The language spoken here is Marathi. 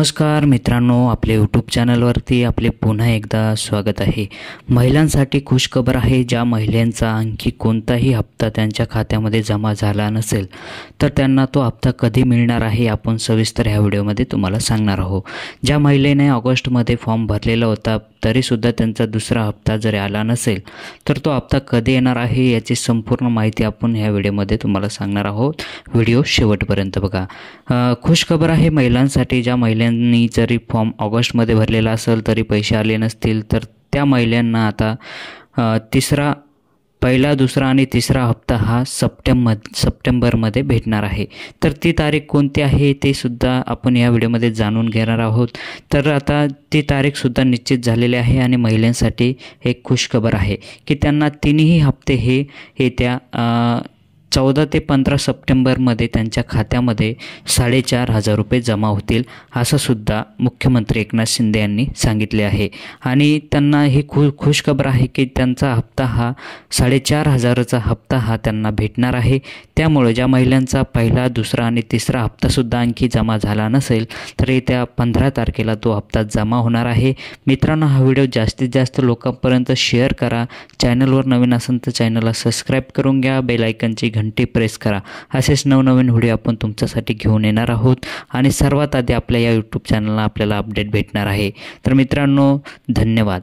नमस्कार मित्रांनो, आपले यूट्यूब चॅनलवरती आपले पुन्हा एकदा स्वागत आहे। महिलांसाठी खुशखबर आहे। ज्या महिलांचा आणखी कोणताही हप्ता त्यांच्या खात्यामध्ये जमा झाला नसेल तर त्यांना तो हप्ता कधी मिळणार आहे आपण सविस्तर ह्या व्हिडिओमध्ये तुम्हाला सांगणार आहोत। ज्या महिलेने ऑगस्टमध्ये फॉर्म भरलेला होता तरीसुद्धा त्यांचा दुसरा हप्ता जरी आला नसेल तर तो हप्ता कधी येणार आहे याची संपूर्ण माहिती आपण ह्या व्हिडिओमध्ये तुम्हाला सांगणार आहोत। व्हिडिओ शेवटपर्यंत बघा। खुशखबर आहे महिलांसाठी। ज्या महिलांनी जरी फॉर्म ऑगस्टमध्ये भरलेला असेल तरी पैसे आले नसतील तर त्या महिलांना आता पहिला, दुसरा आणि तिसरा हप्ता हा सप्टेंबरमध्ये भेटणार आहे। तर ती तारीख कोणती आहे ते सुद्धा आपण या व्हिडिओमध्ये जाणून घेणार आहोत। तर आता ती तारीखसुद्धा निश्चित झालेली आहे आणि महिलांसाठी एक खुशखबर आहे की त्यांना तिन्ही हप्ते हे येत्या 14 ते 15 सप्टेंबरमध्ये त्यांच्या खात्यामध्ये 4,500 रुपये जमा होतील असं सुद्धा मुख्यमंत्री एकनाथ शिंदे यांनी सांगितले आहे। आणि त्यांना ही खुशखबर आहे की त्यांचा हप्ता हा 4,500चा हप्ता हा त्यांना भेटणार आहे। त्यामुळे ज्या महिलांचा पहिला, दुसरा आणि तिसरा हप्तासुद्धा आणखी जमा झाला नसेल तर येत्या 15 तारखेला तो हप्ता जमा होणार आहे। मित्रांनो, हा व्हिडिओ जास्तीत जास्त लोकांपर्यंत शेअर करा। चॅनलवर नवीन असेल तर चॅनलला सबस्क्राईब करून घ्या, बेल आयकॉनची घंटी प्रेस करा। असेच नवनवीन व्हिडिओ आपण तुमच्यासाठी घेऊन येणार आहोत आणि सर्वात आधी आपल्या या यूट्यूब चॅनलला आपल्याला अपडेट भेटणार आहे। तर मित्रांनो, धन्यवाद।